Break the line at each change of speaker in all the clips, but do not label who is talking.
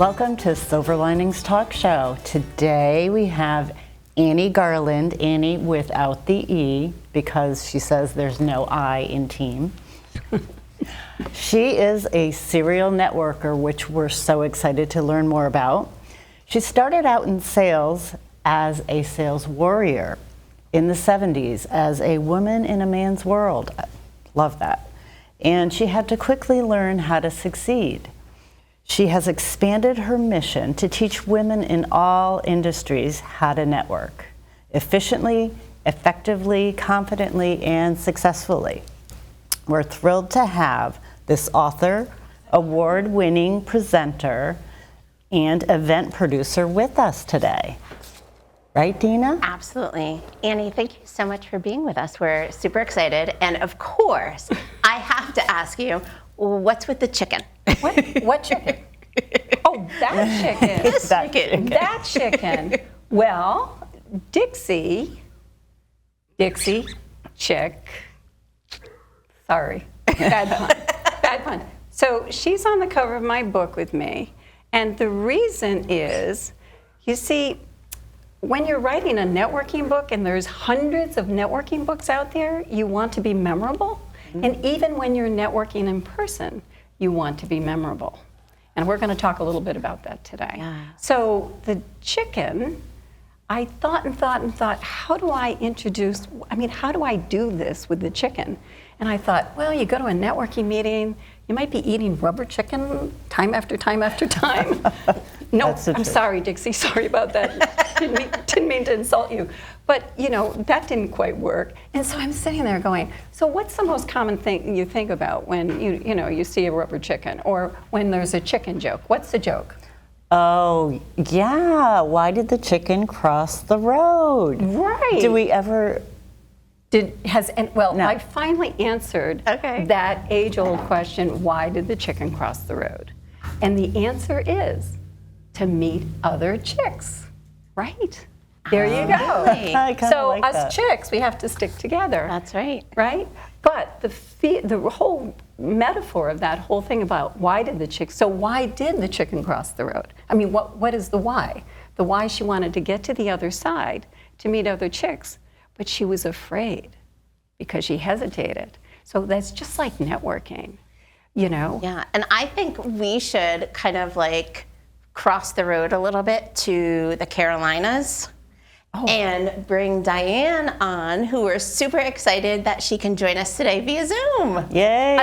Welcome to Silver Linings Talk Show. Today we have Annie Garland, Annie without the E, because she says there's no I in team. She is a serial networker, which we're so excited to learn more about. She started out in sales as a sales warrior in the 70s as a woman in a man's world. Love that. And she had to quickly learn how to succeed. She has expanded her mission to teach women in all industries how to network efficiently, effectively, confidently, and successfully. We're thrilled to have this author, award-winning presenter, and event producer with us today. Right, Dina?
Absolutely. Annie, thank you so much for being with us. We're super excited. And of course, I have to ask you, what's with the chicken?
What chicken? Oh, that chicken.
This chicken.
That chicken. Well, Dixie, chick. Sorry, bad pun. So she's on the cover of my book with me. And the reason is, you see, when you're writing a networking book, and there's hundreds of networking books out there, you want to be memorable. Mm-hmm. And even when you're networking in person, you want to be memorable. And we're going to talk a little bit about that today.
Yeah.
So the chicken, I thought, how do I do this with the chicken? And I thought, well, you go to a networking meeting, you might be eating rubber chicken time after time after time. No, I'm sorry, Dixie, sorry about that. Didn't mean to insult you. But, that didn't quite work. And so I'm sitting there going, so what's the most common thing you think about when you see a rubber chicken, or when there's a chicken joke? What's the joke?
Oh, yeah. Why did the chicken cross the road?
Right.
Do we ever...
No. I finally answered that age-old question, why did the chicken cross the road? And the answer is to meet other chicks, right? There you go.
Really?
So
like
us
that.
Chicks, we have to stick together.
That's right.
Right? But the whole metaphor of that whole thing about why did the chicken cross the road? I mean, what is the why? The why, she wanted to get to the other side to meet other chicks, but she was afraid because she hesitated. So that's just like networking,
Yeah, and I think we should kind of like cross the road a little bit to the Carolinas. And bring Diane on, who we're super excited that she can join us today via Zoom.
Yay!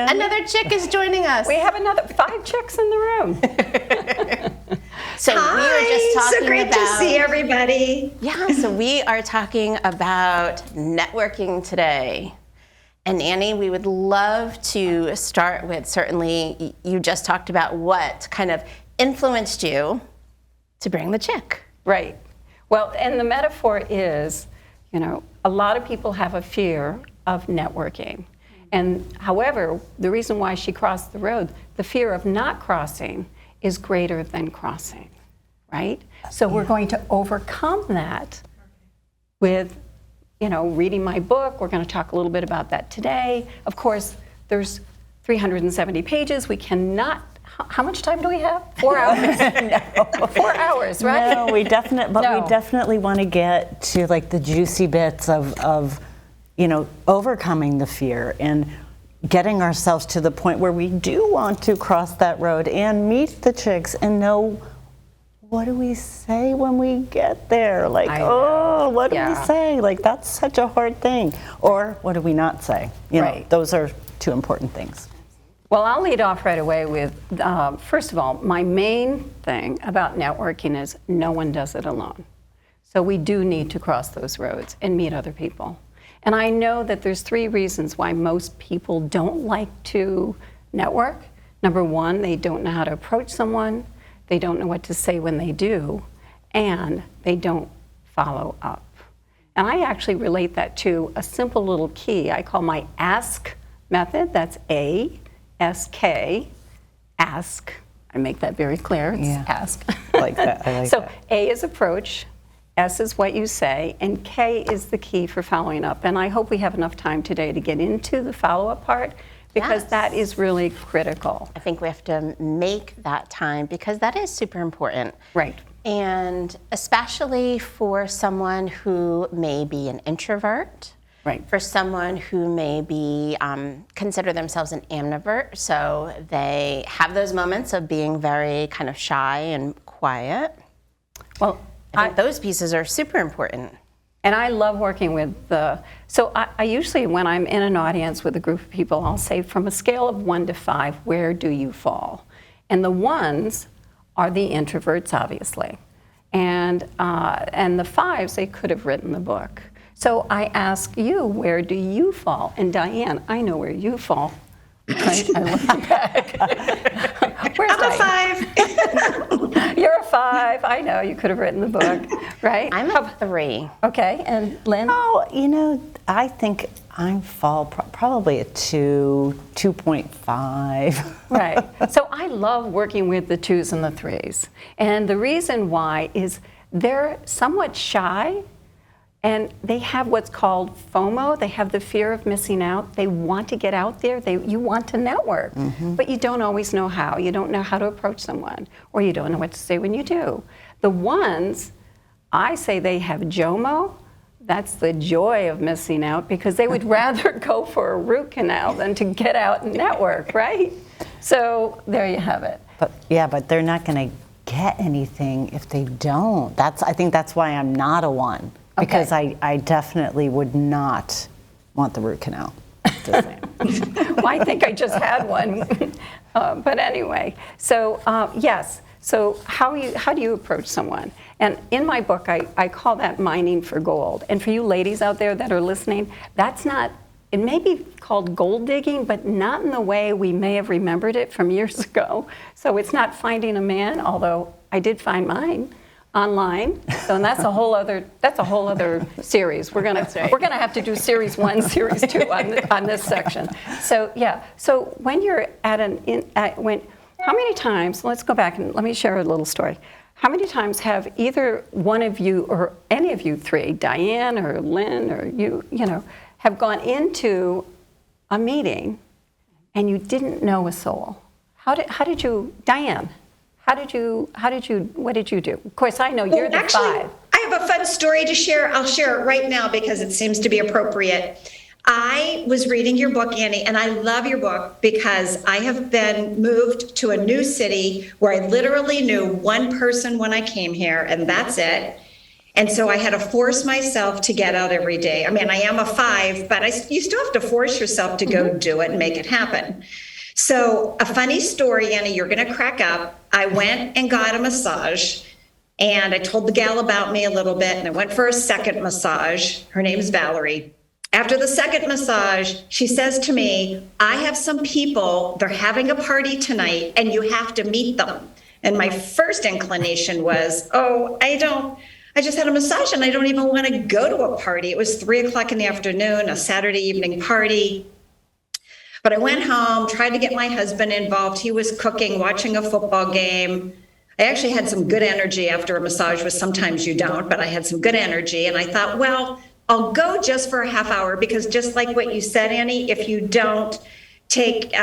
Another chick is joining us.
We have another 5 chicks in the room.
So
Hi,
we were just talking
so great to see everybody.
Yeah, so we are talking about networking today. And Annie, we would love to start with, certainly, you just talked about what kind of influenced you to bring the chick.
Right. Well, and the metaphor is, a lot of people have a fear of networking. And however, the reason why she crossed the road, the fear of not crossing is greater than crossing, right? So we're going to overcome that with, reading my book. We're going to talk a little bit about that today. Of course, there's 370 pages. We cannot. How much time do we have? 4 hours? No. 4 hours, right?
No, we definitely want to get to like the juicy bits of overcoming the fear and getting ourselves to the point where we do want to cross that road and meet the chicks and know, what do we say when we get there? Like, what do we say? Like, that's such a hard thing. Or what do we not say? Those are 2 important things.
Well, I'll lead off right away with, first of all, my main thing about networking is no one does it alone. So we do need to cross those roads and meet other people. And I know that there's 3 reasons why most people don't like to network. Number 1, they don't know how to approach someone, they don't know what to say when they do, and they don't follow up. And I actually relate that to a simple little key I call my ASK method. That's A-S-K, ask. I make that very clear. It's ask.
I like that.
So A is approach, S is what you say, and K is the key for following up. And I hope we have enough time today to get into the follow-up part, because
Yes.
that is really critical.
I think we have to make that time because that is super important.
Right.
And especially for someone who may be an introvert,
Right.
for someone who may be consider themselves an ambivert, so they have those moments of being very kind of shy and quiet.
Well,
I think those pieces are super important.
and I love working with so I usually, when I'm in an audience with a group of people, I'll say from a scale of 1 to 5, where do you fall? And the ones are the introverts, obviously. And the 5s, they could have written the book. So I ask you, where do you fall? And Diane, I know where you fall. Right? I look back. Where's
I'm a
Diane?
5.
You're a 5. I know, you could have written the book, right?
I'm a 3.
Okay, and Lynn?
Oh, I think I fall probably a 2.5.
Right. So I love working with the 2s and the 3s. And the reason why is they're somewhat shy, and they have what's called FOMO. They have the fear of missing out. They want to get out there. You want to network, but you don't always know how. You don't know how to approach someone, or you don't know what to say when you do. The ones, I say they have JOMO. That's the joy of missing out, because they would rather go for a root canal than to get out and network, right? So there you have it.
But they're not going to get anything if they don't. I think that's why I'm not a 1, because I definitely would not want the root canal. Just saying.
Well, I think I just had one. But anyway, so yes. So how do you approach someone? And in my book, I call that mining for gold. And for you ladies out there that are listening, it may be called gold digging, but not in the way we may have remembered it from years ago. So it's not finding a man, although I did find mine online. So and that's a whole other series. We're gonna have to do series 1, series 2 on this section. So yeah. So when you're at how many times? Let's go back and let me share a little story. How many times have either one of you or any of you 3, Diane or Lynn or you have gone into a meeting and you didn't know a soul? How did you, Diane? What did you do? Of course, I know you're the
Actually,
5.
I have a fun story to share. I'll share it right now because it seems to be appropriate. I was reading your book, Annie, and I love your book because I have been moved to a new city where I literally knew one person when I came here, and that's it. And so I had to force myself to get out every day. I mean, I am a 5, but you still have to force yourself to go do it and make it happen. So a funny story, Annie, you're going to crack up. I went and got a massage, and I told the gal about me a little bit, and I went for a second massage. Her name is Valerie. After the second massage, she says to me, I have some people, they're having a party tonight, and you have to meet them. And my first inclination was, I just had a massage and I don't even want to go to a party. It was 3:00 in the afternoon, a Saturday evening party. But I went home, tried to get my husband involved. He was cooking, watching a football game. I actually had some good energy after a massage, which sometimes you don't, but I had some good energy. And I thought, well, I'll go just for a half hour, because just like what you said, Annie, if you don't take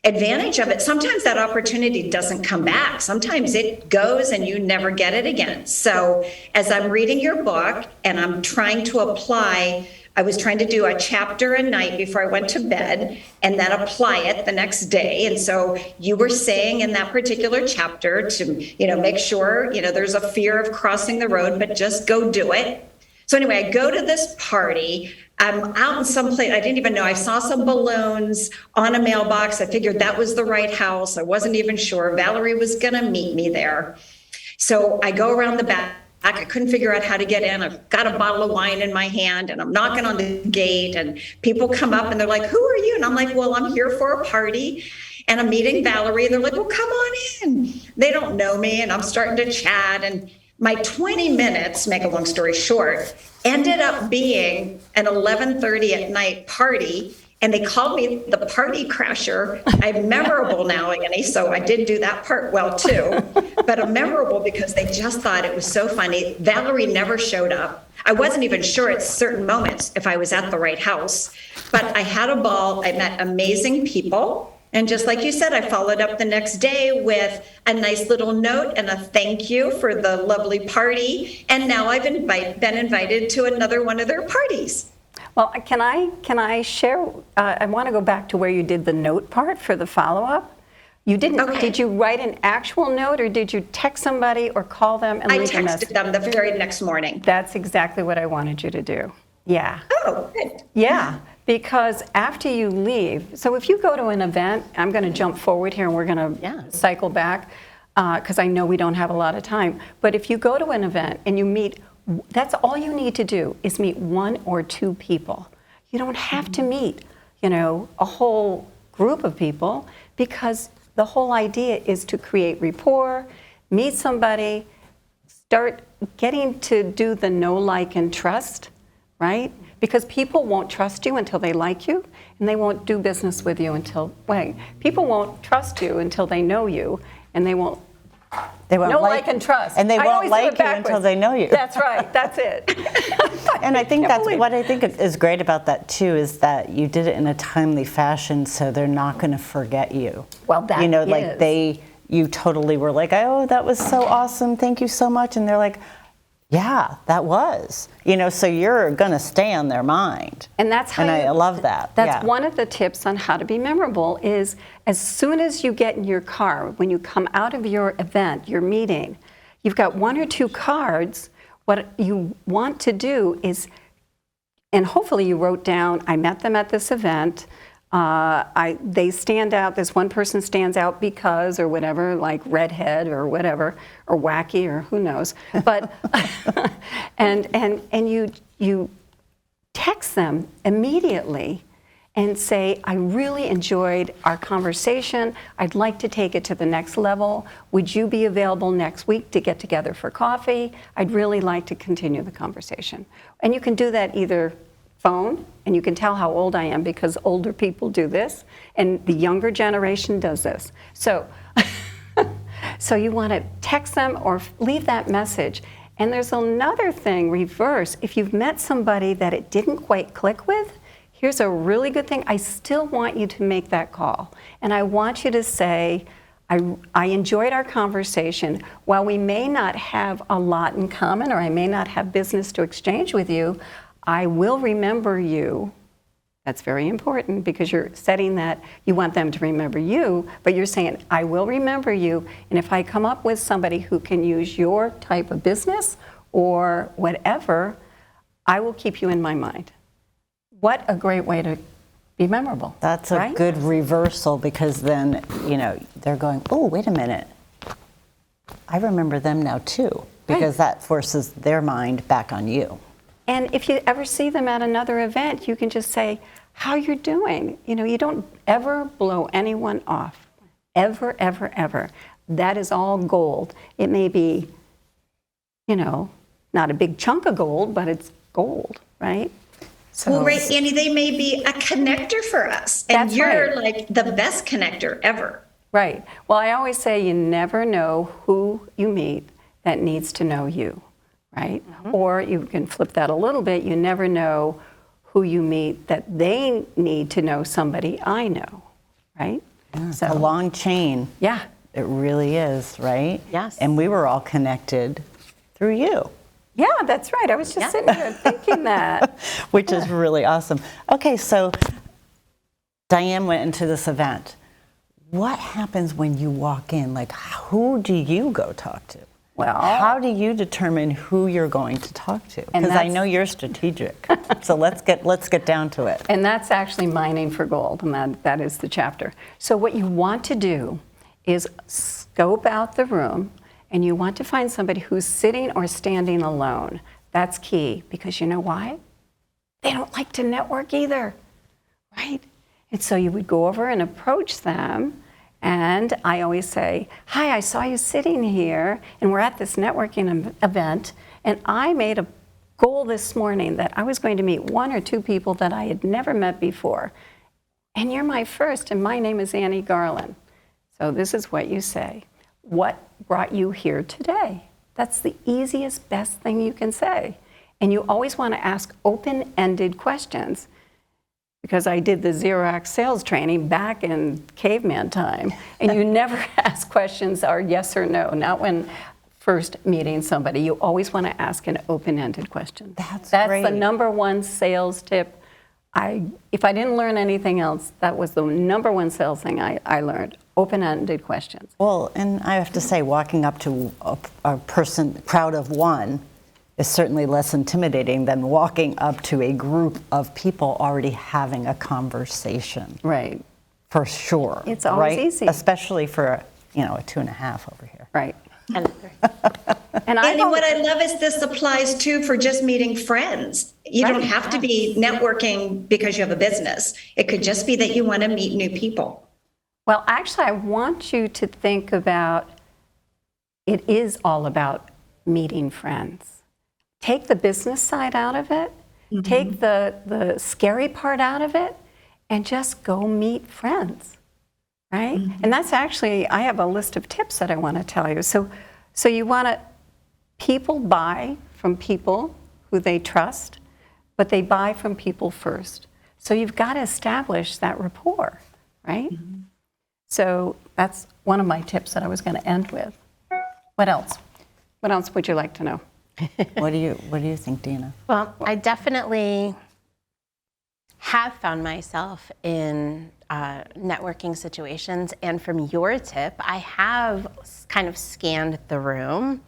advantage of it, sometimes that opportunity doesn't come back. Sometimes it goes and you never get it again. So as I'm reading your book and I'm trying to apply, I was trying to do a chapter a night before I went to bed and then apply it the next day. And so you were saying in that particular chapter to, make sure, there's a fear of crossing the road, but just go do it. So anyway, I go to this party. I'm out in some place. I didn't even know. I saw some balloons on a mailbox. I figured that was the right house. I wasn't even sure. Valerie was going to meet me there. So I go around the back. I couldn't figure out how to get in. I've got a bottle of wine in my hand and I'm knocking on the gate and people come up and they're like, who are you? And I'm like, well, I'm here for a party and I'm meeting Valerie. And they're like, well, come on in. They don't know me and I'm starting to chat. And my 20 minutes, make a long story short, ended up being an 11:30 at night party And they called me the party crasher. I'm memorable now, Annie, so I did do that part well too. But I'm memorable because they just thought it was so funny. Valerie never showed up. I wasn't even sure at certain moments if I was at the right house. But I had a ball. I met amazing people. And just like you said, I followed up the next day with a nice little note and a thank you for the lovely party. And now I've been invited to another one of their parties.
Well, can I share? I want to go back to where you did the note part for the follow-up. You didn't.
Okay.
Did you write an actual note, or did you text somebody or call them and
I
leave a message?
texted them the very next morning.
That's exactly what I wanted you to do. Yeah.
Oh, good.
Yeah, because after you leave, so if you go to an event, I'm going to jump forward here and we're going to cycle back because I know we don't have a lot of time. But if you go to an event and you meet, that's all you need to do is meet one or two people. You don't have to meet, a whole group of people, because the whole idea is to create rapport, meet somebody, start getting to do the know, like, and trust, right? Because people won't trust you until they like you, and they won't do business with you until, people won't trust you until they know you, and they won't know, like, and trust.
And they won't like you until they know you.
That's right. That's it.
And I think what I think is great about that too is that you did it in a timely fashion, so they're not going to forget you.
Well, that is.
You totally were like, oh, that was so awesome, thank you so much, and they're like, yeah, that was. So you're going to stay on their mind.
And that's how.
And I love that.
That's one of the tips on how to be memorable is as soon as you get in your car, when you come out of your event, your meeting, you've got one or two cards. What you want to do is, and hopefully you wrote down, I met them at this event. They stand out, this one person stands out because, or whatever, like redhead or whatever, or wacky or who knows. But, and you text them immediately and say, I really enjoyed our conversation. I'd like to take it to the next level. Would you be available next week to get together for coffee? I'd really like to continue the conversation. And you can do that either phone, and you can tell how old I am because older people do this, and the younger generation does this. So, so you want to text them or leave that message. And there's another thing, reverse. If you've met somebody that it didn't quite click with, here's a really good thing. I still want you to make that call. And I want you to say, I enjoyed our conversation. While we may not have a lot in common, or I may not have business to exchange with you, I will remember you. That's very important because you're setting that you want them to remember you, but you're saying, I will remember you, and if I come up with somebody who can use your type of business or whatever, I will keep you in my mind. What a great way to be memorable.
That's a good reversal, because then, they're going, oh, wait a minute. I remember them now too, because that forces their mind back on you.
And if you ever see them at another event, you can just say, how you're doing. You don't ever blow anyone off. Ever, ever, ever. That is all gold. It may be, not a big chunk of gold, but it's gold, right? So,
well, right, Annie, they may be a connector for us. And you're like the best connector ever.
Right. Well, I always say you never know who you meet that needs to know you. Right? Mm-hmm. Or you can flip that a little bit. You never know who you meet that they need to know somebody I know, right?
Yeah, so, a long chain.
Yeah.
It really is, right?
Yes.
And we were all connected through you.
Yeah, that's right. I was just sitting here thinking that.
Which is really awesome. Okay, so Diane went into this event. What happens when you walk in? Like, who do you go talk to?
Well,
how do you determine who you're going to talk to? Because I know you're strategic. So let's get down to it.
And that's actually mining for gold, and that is the chapter. So what you want to do is scope out the room, and you want to find somebody who's sitting or standing alone. That's key, because you know why? They don't like to network either, right? And so you would go over and approach them. And I always say, hi, I saw you sitting here, and we're at this networking event, and I made a goal this morning that I was going to meet one or two people that I had never met before. and you're my first, and my name is Annie Garland. So this is what you say. What brought you here today? That's the easiest, best thing you can say. And you always want to ask open-ended questions, because I did the Xerox sales training back in caveman time, and you never ask questions that are yes or no, not when first meeting somebody. You always want to ask an open-ended question.
That's
the
great.
number one sales tip. If I didn't learn anything else, that was the number one sales thing I learned, open-ended questions.
Well, and I have to say, walking up to a crowd of one is certainly less intimidating than walking up to a group of people already having a conversation.
Right.
For sure.
It's always
right?
easy.
Especially for, a 2.5 over here.
Right.
And
And
Annie, what I love is this applies too for just meeting friends. You don't have to be networking because you have a business. It could just be that you want to meet new people.
Well, actually, I want you to think about, it is all about meeting friends. Take the business side out of it, take the scary part out of it, and just go meet friends, right? And that's actually, I have a list of tips that I want to tell you. So you want to, people buy from people who they trust, but they buy from people first. So you've got to establish that rapport, right? So that's one of my tips that I was going to end with. What else? What else would you like to know?
What do you think, Dina?
well, I definitely have found myself in networking situations, and from your tip, I have kind of scanned the room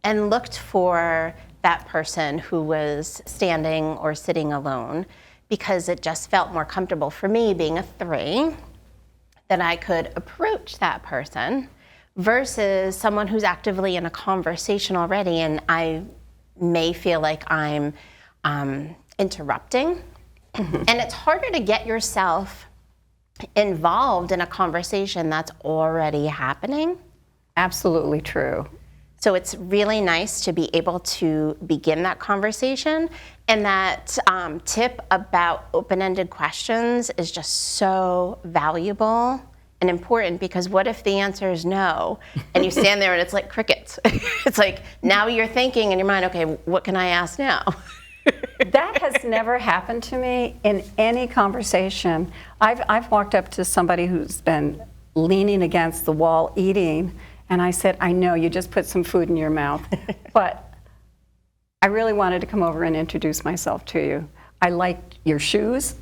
and looked for that person who was standing or sitting alone, because it just felt more comfortable for me, being a 3, that I could approach that person versus someone who's actively in a conversation already, and I may feel like I'm interrupting. And it's harder to get yourself involved in a conversation that's already happening.
Absolutely true.
So it's really nice to be able to begin that conversation. And that tip about open-ended questions is just so valuable and important, because what if the answer is no? And you stand there and it's like crickets. It's like, now you're thinking in your mind, okay, what can I ask now?
That has never happened to me in any conversation. I've walked up to somebody who's been leaning against the wall eating, and I said, I know you just put some food in your mouth, but I really wanted to come over and introduce myself to you. I liked your shoes.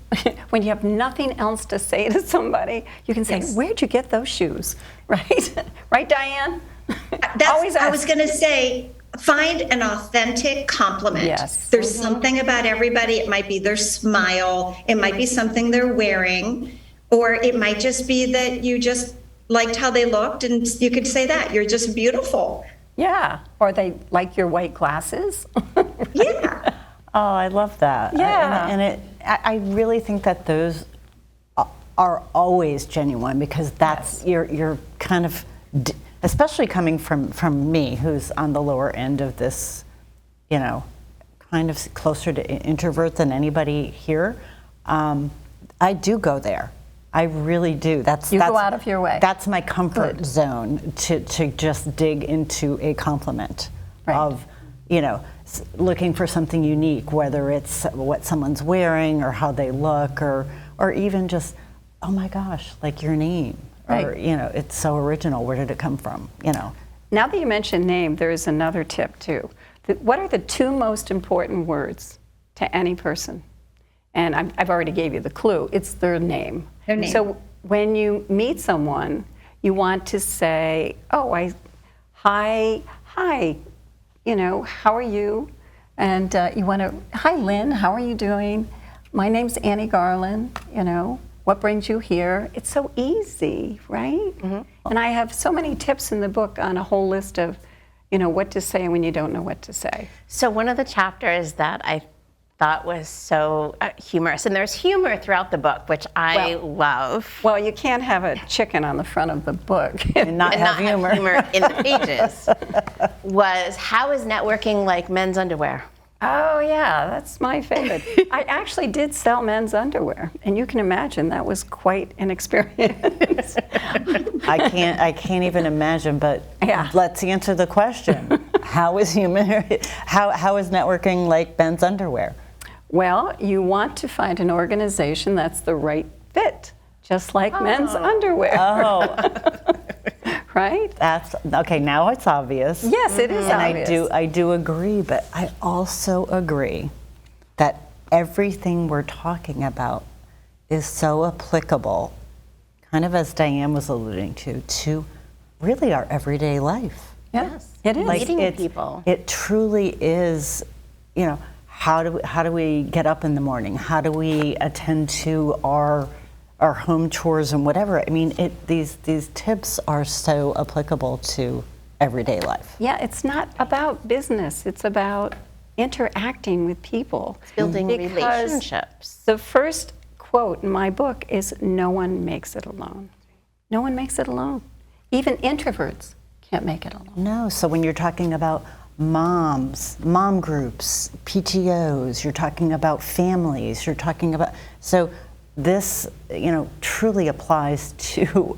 When you have nothing else to say to somebody, you can say, where'd you get those shoes? Right? Right, Diane?
I was going to say, find an authentic compliment.
Yes.
There's something about everybody. It might be their smile. It might be something they're wearing. Or it might just be that you just liked how they looked, and you could say that. You're just beautiful.
Yeah. Or they like your white glasses.
Yeah.
Oh, I love that.
Yeah.
I really think that those are always genuine, because that's you're kind of, especially coming from me, who's on the lower end of this, kind of closer to introvert than anybody here. I do go there. I really do. That's
go out of your way.
That's my comfort zone, to just dig into a compliment of, looking for something unique, whether it's what someone's wearing or how they look, or even just, oh my gosh, like your name.
Right.
Or, it's so original. Where did it come from?
Now that you mentioned name, there is another tip too. What are the 2 most important words to any person? And I've already gave you the clue. It's their name.
Their name.
So when you meet someone, you want to say, hi, how are you? And you want to, hi Lynn, how are you doing? My name's Annie Garland, what brings you here? It's so easy, right? Mm-hmm. And I have so many tips in the book on a whole list of, what to say when you don't know what to say.
So one of the chapters that I thought was so humorous, and there's humor throughout the book, which I love.
Well, you can't have a chicken on the front of the book
And not have
Have humor in the pages, was how is networking like men's underwear?
Oh, yeah, that's my favorite. I actually did sell men's underwear, and you can imagine that was quite an experience.
I can't even imagine, but
Yeah.
let's answer the question. How is networking like men's underwear?
Well, you want to find an organization that's the right fit, just like men's underwear.
Oh,
Right?
that's okay. Now it's obvious.
Yes, it is
And
obvious.
I do agree, but I also agree that everything we're talking about is so applicable, kind of as Diane was alluding to really our everyday life.
Yes, it is.
Meeting people.
It truly is, you know, how do we get up in the morning? How do we attend to our home chores and whatever? I mean, these tips are so applicable to everyday life.
Yeah, it's not about business. It's about interacting with people.
Building
Because
relationships.
The first quote in my book is, "No one makes it alone." No one makes it alone. Even introverts can't make it alone.
No, so when you're talking about mom groups, PTOs, you're talking about families, you're talking about, so this, truly applies to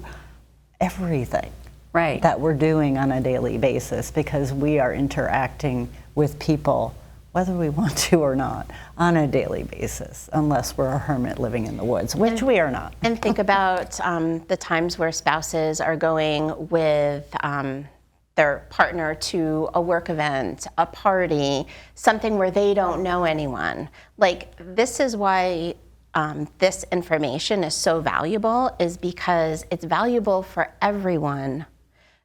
everything
Right.
that we're doing on a daily basis, because we are interacting with people, whether we want to or not, on a daily basis, unless we're a hermit living in the woods, which we are not.
And think about the times where spouses are going with their partner to a work event, a party, something where they don't know anyone. Like, this is why this information is so valuable, is because it's valuable for everyone,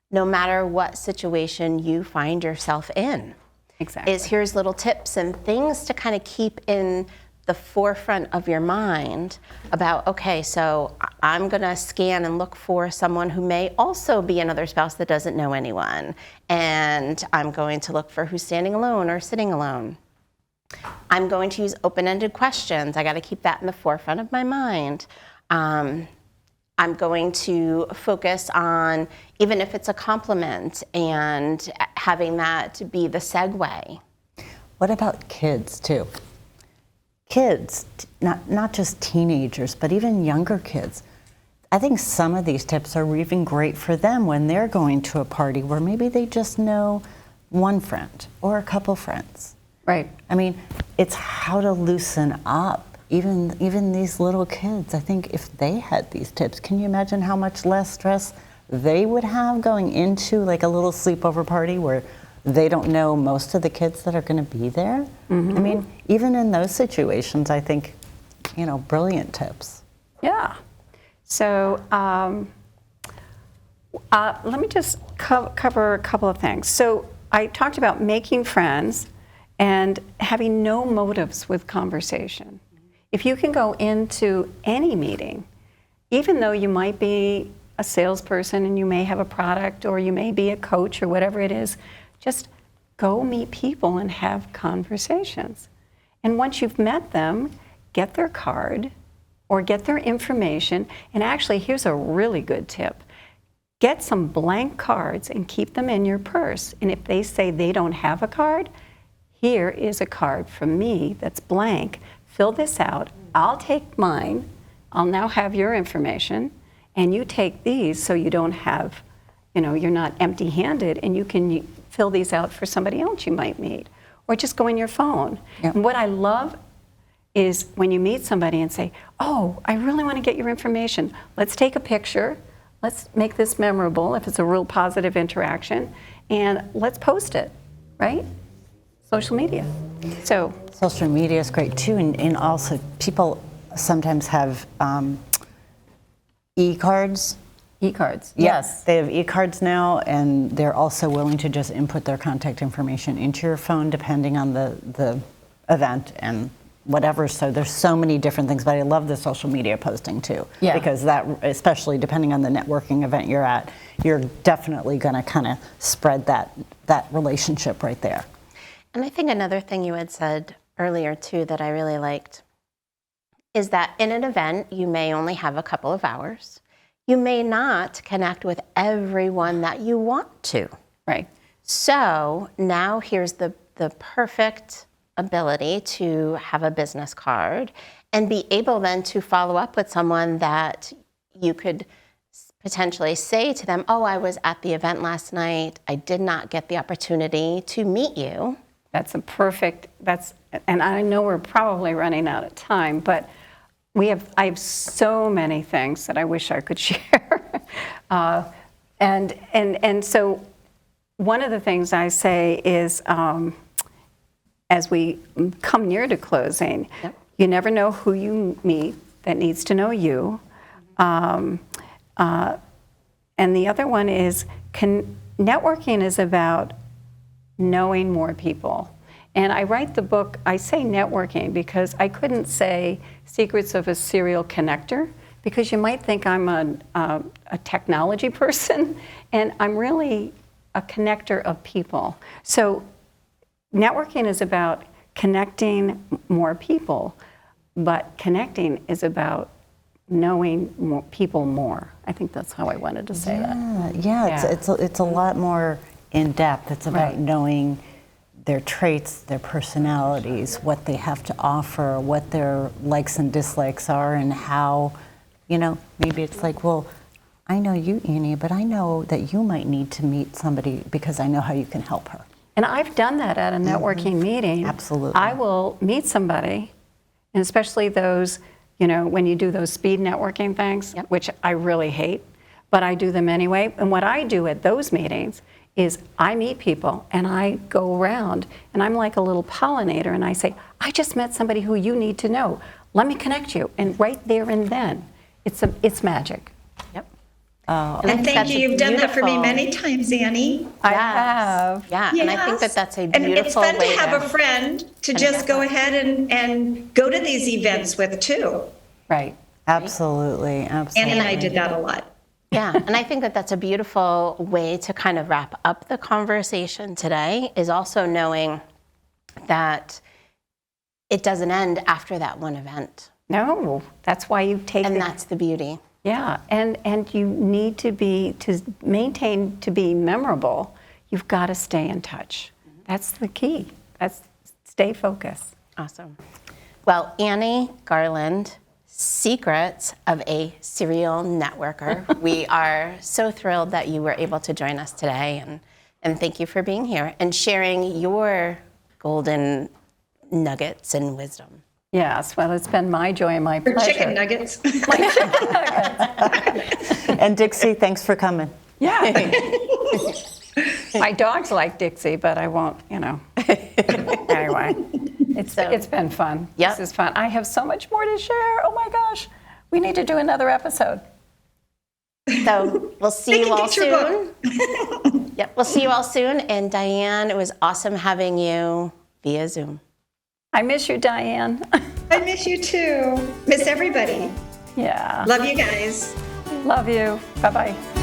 no matter what situation you find yourself in.
Exactly.
Is here's little tips and things to kind of keep in the forefront of your mind about, okay, so I'm going to scan and look for someone who may also be another spouse that doesn't know anyone. And I'm going to look for who's standing alone or sitting alone. I'm going to use open-ended questions. I got to keep that in the forefront of my mind. I'm going to focus on, even if it's a compliment, and having that be the segue.
What about kids too? Kids, not just teenagers, but even younger kids. I think some of these tips are even great for them when they're going to a party where maybe they just know one friend or a couple friends.
Right.
I mean, it's how to loosen up. Even these little kids, I think if they had these tips, can you imagine how much less stress they would have going into like a little sleepover party where they don't know most of the kids that are going to be there?
Mm-hmm.
I mean, even in those situations, I think, brilliant tips.
Yeah. So let me just cover a couple of things. So I talked about making friends and having no motives with conversation. If you can go into any meeting, even though you might be a salesperson and you may have a product or you may be a coach or whatever it is, just go meet people and have conversations. And once you've met them, get their card or get their information. And actually, here's a really good tip. Get some blank cards and keep them in your purse. And if they say they don't have a card, here is a card from me that's blank. Fill this out. I'll take mine. I'll now have your information. And you take these so you don't have, you're not empty-handed, and you can fill these out for somebody else you might meet. Or just go in your phone.
Yep.
And what I love is when you meet somebody and say, oh, I really want to get your information. Let's take a picture. Let's make this memorable if it's a real positive interaction. And let's post it, right? Social media. So
Social media is great too, and also people sometimes have e-cards.
e-cards.
Yes, they have e-cards now, and they're also willing to just input their contact information into your phone depending on the event and whatever. So there's so many different things, but I love the social media posting too.
Yeah.
Because that, especially depending on the networking event you're at, you're definitely going to kind of spread that relationship right there.
And I think another thing you had said earlier too that I really liked is that in an event, you may only have a couple of hours. You may not connect with everyone that you want to.
Right.
So now here's the perfect ability to have a business card and be able then to follow up with someone that you could potentially say to them, oh, I was at the event last night. I did not get the opportunity to meet you.
That's a perfect, and I know we're probably running out of time, but I have so many things that I wish I could share. And so one of the things I say is, as we come near to closing,
Yep.
you never know who you meet that needs to know you. And the other one is, networking is about knowing more people. And I write the book, I say networking because I couldn't say secrets of a serial connector, because you might think I'm a technology person, and I'm really a connector of people. So networking is about connecting more people, but connecting is about knowing more people more. I think that's how I wanted to say that.
Yeah, it's a lot more in depth. It's about
Right.
knowing their traits, their personalities, what they have to offer, what their likes and dislikes are, and how, maybe it's like, well, I know you, Annie, but I know that you might need to meet somebody because I know how you can help her.
And I've done that at a networking meeting.
Absolutely.
I will meet somebody, and especially those, when you do those speed networking things,
Yep.
which I really hate, but I do them anyway. And what I do at those meetings is I meet people and I go around and I'm like a little pollinator, and I say, I just met somebody who you need to know. Let me connect you. And right there and then, it's magic.
Yep.
And thank you. You've done that for me many times, Annie.
I have.
Yeah, and I think that that's a
And it's
beautiful
fun
way
to have a friend to just go ahead and go to these events with too.
Right.
Absolutely.
Annie and I did that a lot.
Yeah, and I think that that's a beautiful way to kind of wrap up the conversation today, is also knowing that it doesn't end after that one event.
No, that's why you take
And that's the beauty.
Yeah, and you need to be memorable, you've got to stay in touch. That's the key. That's stay focused.
Awesome. Well, Annie Garland, Secrets of a Serial Networker. We are so thrilled that you were able to join us today, and thank you for being here and sharing your golden nuggets and wisdom.
Yes, well, it's been my joy and my
Or
pleasure.
chicken nuggets.
And Dixie, thanks for coming.
Yeah. My dogs like Dixie, but I won't, Anyway, it's been fun.
Yep.
This is fun. I have so much more to share. Oh my gosh. We need to do another episode.
So we'll see you all
Get your
soon. Yep, we'll see you all soon. And Diane, it was awesome having you via Zoom.
I miss you, Diane.
I miss you too. Miss everybody.
Yeah.
Love you guys.
Love you. Bye-bye.